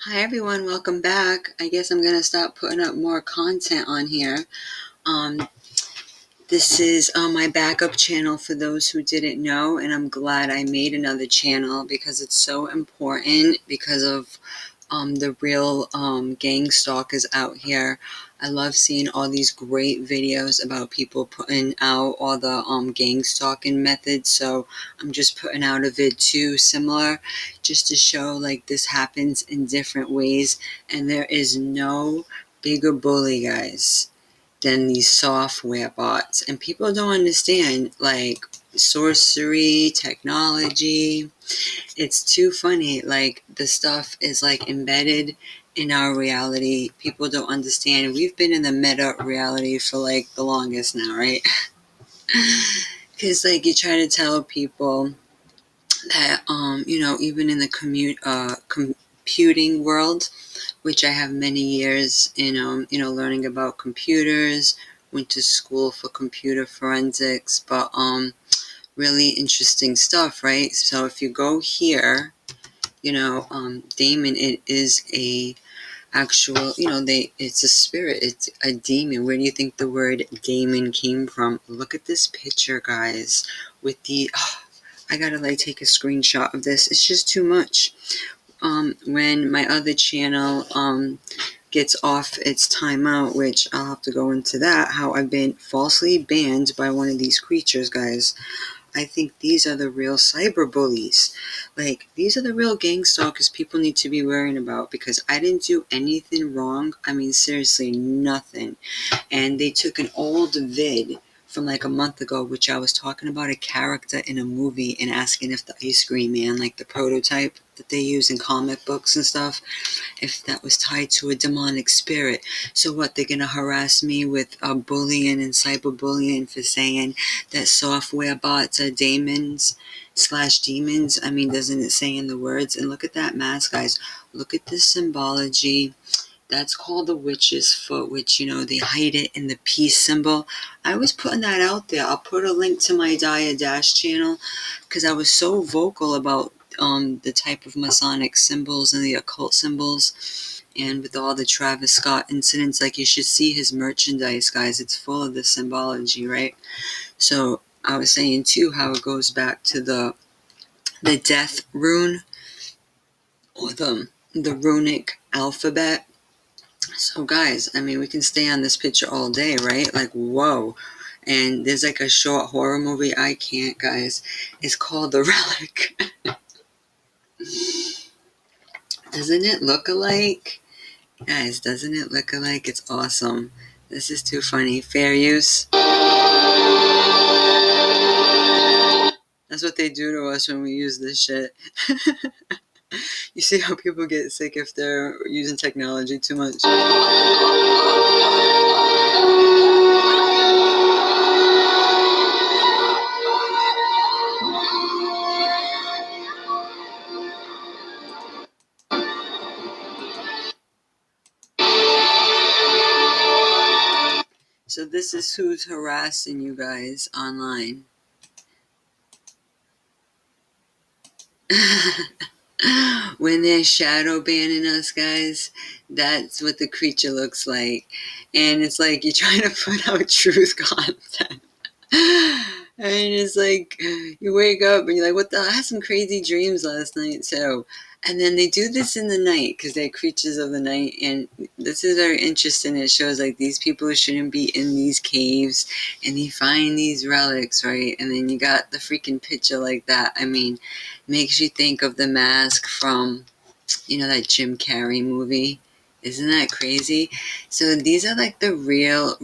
Hi everyone, welcome back. I guess I'm gonna start putting up more content on here. Um, this is my backup channel for those who didn't know, and I'm glad I made another channel because it's so important because of the real gang stalkers out here. I love seeing all these great videos about people putting out all the gang stalking methods. So I'm just putting out a vid too, similar, just to show like this happens in different ways, and there is no bigger bully, guys, than these software bots. And people don't understand like sorcery, technology. It's too funny. Like the stuff is like embedded in our reality. People don't understand. We've been in the meta reality for like the longest now, right? Because like you try to tell people that even in the computing world, which I have many years in learning about computers, went to school for computer forensics, but really interesting stuff, right? So if you go here, Daemon, it is a actual, it's a spirit, it's a demon. Where do you think the word Daemon came from? Look at this picture, guys, with the, I gotta like take a screenshot of this. It's just too much. When my other channel, gets off its timeout, which I'll have to go into that, how I've been falsely banned by one of these creatures, guys. I think these are the real cyberbullies. Like, these are the real gang stalkers people need to be worrying about because I didn't do anything wrong. I mean, seriously, nothing. And they took an old vid from like a month ago, which I was talking about a character in a movie and asking if the ice cream man, like the prototype that they use in comic books and stuff, if that was tied to a demonic spirit. So what, they're gonna harass me with bullying and cyberbullying for saying that software bots are Daemons/demons? I mean, doesn't it say in the words? And look at that mask, guys. Look at this symbology. That's called the witch's foot, which, they hide it in the peace symbol. I was putting that out there. I'll put a link to my Dia Dash channel because I was so vocal about the type of Masonic symbols and the occult symbols. And with all the Travis Scott incidents, like you should see his merchandise, guys. It's full of the symbology, right? So I was saying too how it goes back to the death rune or the runic alphabet. So guys, I mean, we can stay on this picture all day, right? Like, whoa. And there's like a short horror movie. I can't, guys. It's called The Relic. Doesn't it look alike? Guys, doesn't it look alike? It's awesome. This is too funny. Fair use. That's what they do to us when we use this shit. You see how people get sick if they're using technology too much? So this is who's harassing you guys online. When they're shadow banning us, guys, that's what the creature looks like. And it's like you're trying to put out truth content. And it's like you wake up and you're like, what the? I had some crazy dreams last night too. And then they do this in the night because they're creatures of the night. And this is very interesting. It shows like these people shouldn't be in these caves and they find these relics, right? And then you got the freaking picture like that. I mean, makes you think of the mask from, that Jim Carrey movie. Isn't that crazy? So these are like the real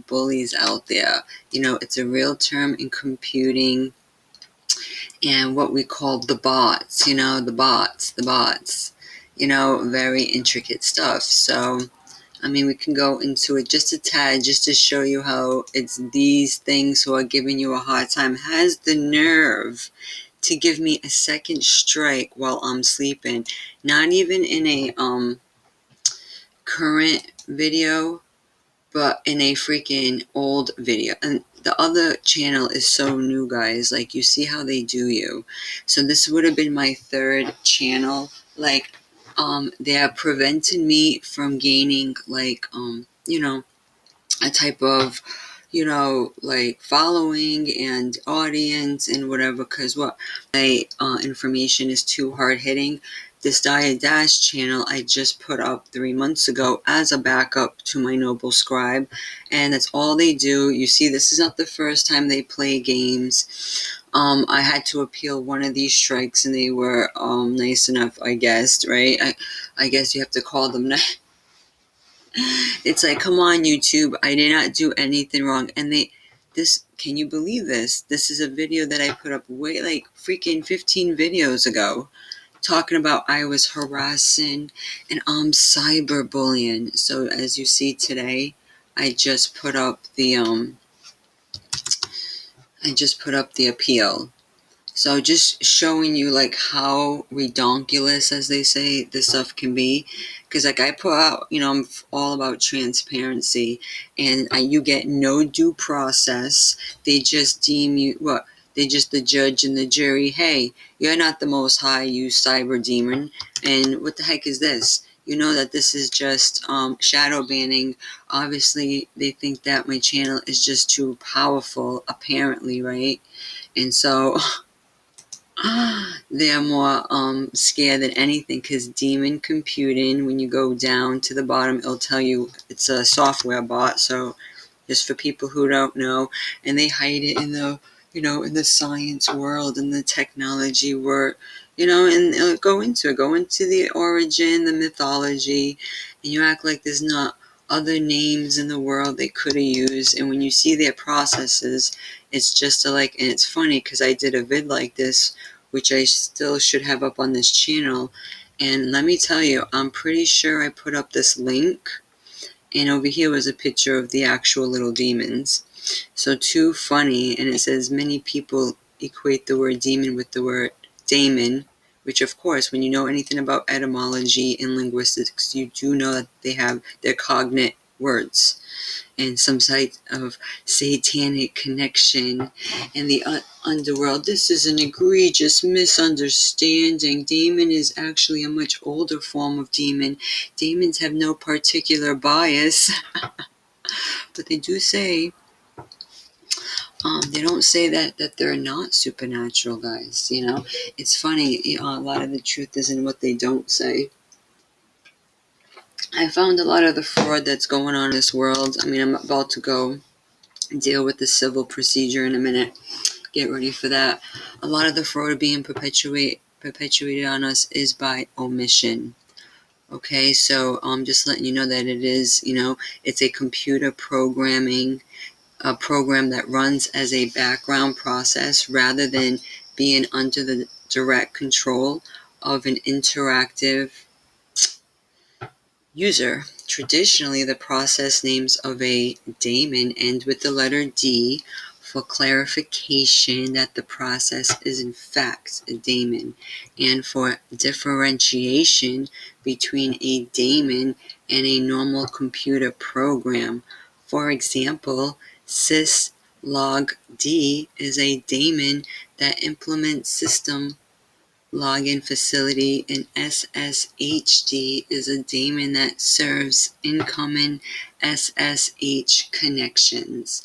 bullies out there. It's a real term in computing and what we call the bots, the bots, very intricate stuff. So, I mean, we can go into it just a tad just to show you how it's these things who are giving you a hard time has the nerve to give me a second strike while I'm sleeping. Not even in a current video, but in a freaking old video. And the other channel is so new, guys. Like, you see how they do you. So this would have been my third channel. Like, They have prevented me from gaining, like, a type of, like following and audience and whatever, because what my information is too hard hitting. This Dia Dash channel I just put up 3 months ago as a backup to my Noble Scribe, and that's all they do. You see, this is not the first time they play games. I had to appeal one of these strikes, and they were nice enough, I guess, right? I guess you have to call them nice. It's like, come on, YouTube, I did not do anything wrong. And can you believe this? This is a video that I put up way, like, freaking 15 videos ago, talking about I was harassing and cyberbullying. So as you see today, I just put up the appeal. So just showing you, like, how redonkulous, as they say, this stuff can be. Because, like, I put out, I'm all about transparency, and you get no due process. They just deem you, they just, the judge and the jury, hey, you're not the most high, you cyber demon. And what the heck is this? You know that this is just shadow banning. Obviously, they think that my channel is just too powerful, apparently, right? And so they're more scared than anything, because Demon Computing, when you go down to the bottom, it'll tell you it's a software bot. So just for people who don't know, and they hide it in the, in the science world and the technology world, and go into the origin, the mythology, and you act like there's not other names in the world they could have used. And when you see their processes, it's just and it's funny, because I did a vid like this, which I still should have up on this channel, and let me tell you, I'm pretty sure I put up this link, and over here was a picture of the actual little demons. So too funny, and it says many people equate the word demon with the word Daemon, which, of course, when you know anything about etymology and linguistics, you do know that they have their cognate words and some type of satanic connection in the underworld. This is an egregious misunderstanding. Demon is actually a much older form of demon. Demons have no particular bias, but they do say, they don't say that they're not supernatural, guys. It's funny. A lot of the truth is in what they don't say. I found a lot of the fraud that's going on in this world. I mean, I'm about to go deal with the civil procedure in a minute. Get ready for that. A lot of the fraud being perpetuated on us is by omission. Okay, so just letting you know that it is, it's a computer programming program that runs as a background process rather than being under the direct control of an interactive user. Traditionally, the process names of a daemon end with the letter D for clarification that the process is in fact a daemon, and for differentiation between a daemon and a normal computer program. For example, syslog D is a daemon that implements system login facility, and SSHD is a daemon that serves incoming SSH connections.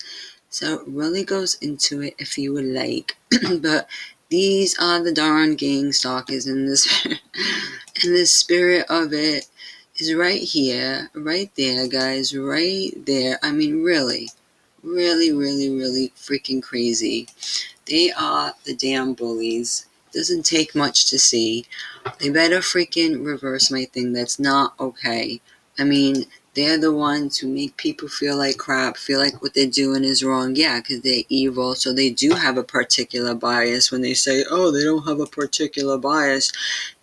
So it really goes into it if you would like. But these are the darn Gangstalkers, and this and the spirit of it is right here, right there, guys, right there. I mean, really, really, really, really freaking crazy. They are the damn bullies. Doesn't take much to see. They better freaking reverse my thing. That's not okay. I mean, they're the ones who make people feel like crap, feel like what they're doing is wrong. Yeah, because they're evil, so they do have a particular bias. When they say, oh, they don't have a particular bias,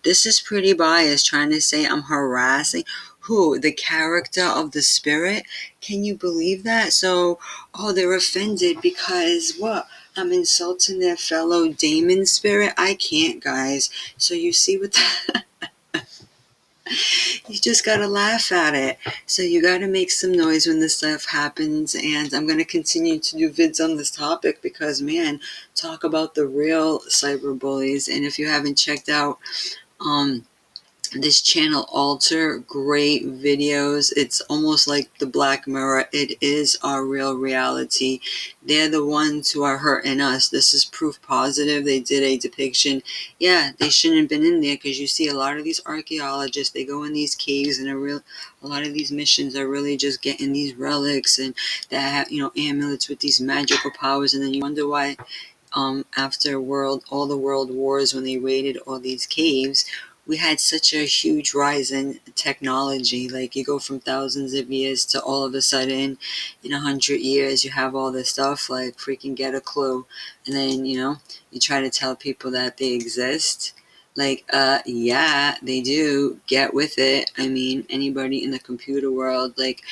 this is pretty biased, trying to say I'm harassing. Who? The character of the spirit? Can you believe that? So, they're offended because what? I'm insulting their fellow Daemon spirit? I can't, guys. So you see what you just gotta laugh at it. So you gotta make some noise when this stuff happens, and I'm gonna continue to do vids on this topic because, man, talk about the real cyberbullies. And if you haven't checked out this channel Alter, great videos. It's almost like the Black Mirror. It is our real reality. They're the ones who are hurting us. This is proof positive. They did a depiction. Yeah, they shouldn't have been in there, because you see a lot of these archaeologists, they go in these caves, and a lot of these missions are really just getting these relics, and that have, amulets with these magical powers. And then you wonder why after all the world wars, when they raided all these caves, we had such a huge rise in technology. Like, you go from thousands of years to all of a sudden in 100 years you have all this stuff. Like, freaking get a clue. And then you try to tell people that they exist. Like, yeah, they do. Get with it. I mean, anybody in the computer world, like,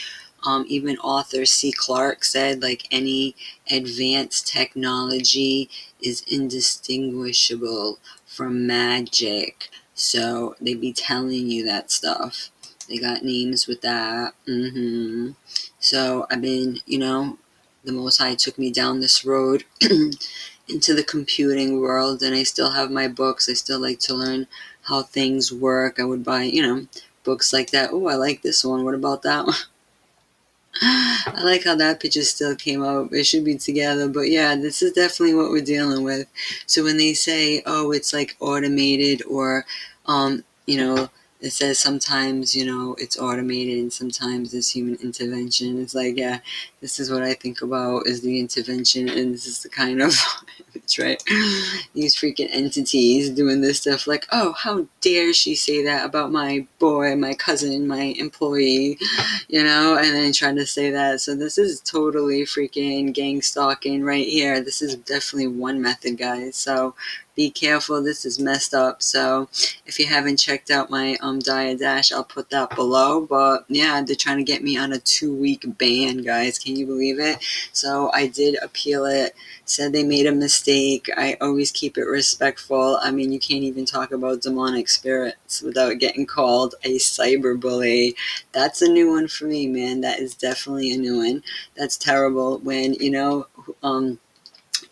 even author C. Clarke said, like, any advanced technology is indistinguishable from magic. So they be telling you that stuff. They got names with that. So I've been, the Most High took me down this road into the computing world, and I still have my books. I still like to learn how things work. I would buy, books like that. Oh, I like this one. What about that one? I like how that picture still came out. It should be together, but yeah, this is definitely what we're dealing with. So when they say, "Oh, it's like automated," or, it says sometimes, it's automated and sometimes it's human intervention. It's like, yeah, this is what I think about is the intervention, and this is the kind of it's right. These freaking entities doing this stuff, like, oh, how dare she say that about my boy, my cousin, my employee, and then trying to say that. So this is totally freaking gang stalking right here. This is definitely one method, guys. So be careful. This is messed up. So if you haven't checked out my Dia Dash, I'll put that below. But yeah, they're trying to get me on a 2-week ban, guys. Can you believe it? So I did appeal it. Said they made a mistake. I always keep it respectful. I mean, you can't even talk about demonic spirits without getting called a cyberbully. That's a new one for me, man. That is definitely a new one. That's terrible when,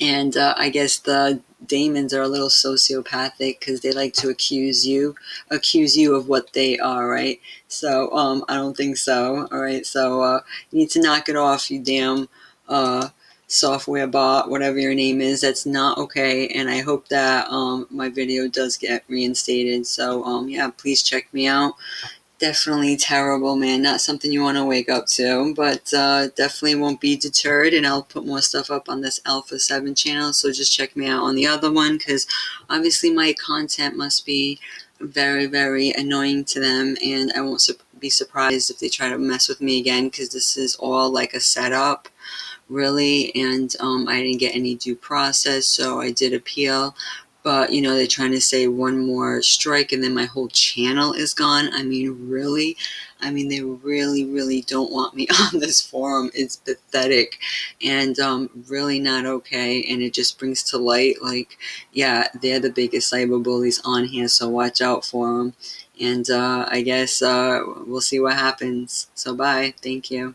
and I guess the Daemons are a little sociopathic, because they like to accuse you of what they are, right? So I don't think so. All right, so you need to knock it off, you damn software bot, whatever your name is. That's not okay, and I hope that my video does get reinstated. So yeah, please check me out. Definitely terrible, man. Not something you want to wake up to, but definitely won't be deterred. And I'll put more stuff up on this Alpha 7 channel, so just check me out on the other one, because obviously my content must be very, very annoying to them, and I won't be surprised if they try to mess with me again, because this is all like a setup, really, and I didn't get any due process, so I did appeal. But they're trying to say one more strike and then my whole channel is gone. I mean, really? I mean, they really, really don't want me on this forum. It's pathetic and really not okay. And it just brings to light, like, yeah, they're the biggest cyberbullies on here, so watch out for them. And I guess we'll see what happens. So bye. Thank you.